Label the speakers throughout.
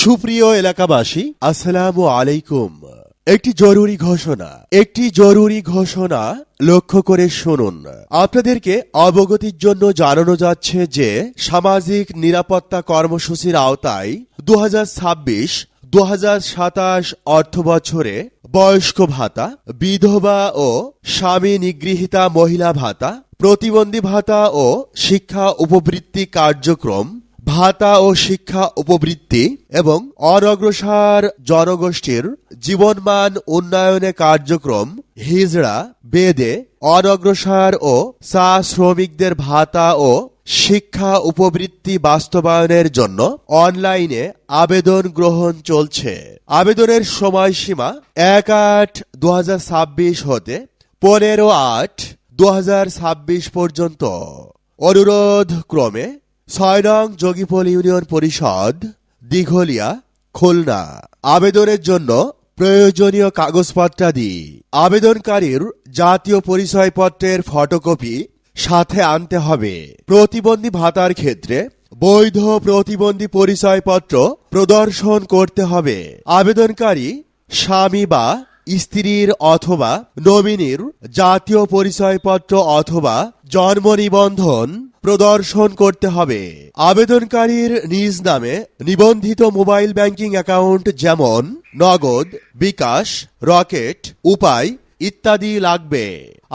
Speaker 1: সুপ্রিয় এলাকাবাসী, আসসালামু আলাইকুম। একটি জরুরি ঘোষণা লক্ষ্য করে শুনুন। আপনাদেরকে অবগতির জন্য জানানো যাচ্ছে যে সামাজিক নিরাপত্তা কর্মসূচির আওতায় 2026-2027 অর্থবছরে বয়স্ক ভাতা, বিধবা ও স্বামী নিগৃহীতা মহিলা ভাতা, প্রতিবন্ধী ভাতা ও শিক্ষা উপবৃত্তি কার্যক্রম, ভাতা ও শিক্ষা উপবৃত্তি এবং অনগ্রসর জনগোষ্ঠীর জীবনমান উন্নয়নে কার্যক্রম হিজড়া, বেদে, অনগ্রসর ও চা শ্রমিকদের ভাতা ও শিক্ষা উপবৃত্তি বাস্তবায়নের জন্য অনলাইনে আবেদন গ্রহণ চলছে। আবেদনের সময়সীমা 1/8/2026 হতে 15/8/2026 পর্যন্ত। অনুরোধ ক্রমে 6 নং যোগীপল ইউনিয়ন পরিষদ, দিঘলিয়া, খুলনা। আবেদনের জন্য প্রয়োজনীয় কাগজপত্রাদি: আবেদনকারীর জাতীয় পরিচয়পত্রের ফটোকপি সাথে আনতে হবে। প্রতিবন্ধী ভাতার ক্ষেত্রে বৈধ প্রতিবন্ধী পরিচয়পত্র প্রদর্শন করতে হবে। আবেদনকারী স্বামী বা স্ত্রীর অথবা নমিনির জাতীয় পরিচয়পত্র অথবা জন্ম নিবন্ধন প্রদর্শন করতে হবে। আবেদনকারীর নিজ নামে নিবন্ধিত মোবাইল ব্যাংকিং অ্যাকাউন্ট যেমন নগদ, বিকাশ, রকেট, উপায় ইত্যাদি লাগবে।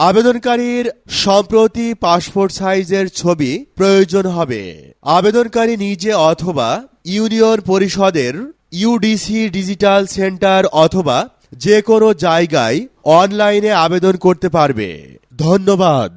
Speaker 1: আবেদনকারীর সম্প্রতি পাসপোর্ট সাইজের ছবি প্রয়োজন হবে। আবেদনকারী নিজে অথবা ইউনিয়ন পরিষদের ইউডিসি ডিজিটাল সেন্টার অথবা যে কোনো জায়গায় অনলাইনে আবেদন করতে পারবে। ধন্যবাদ।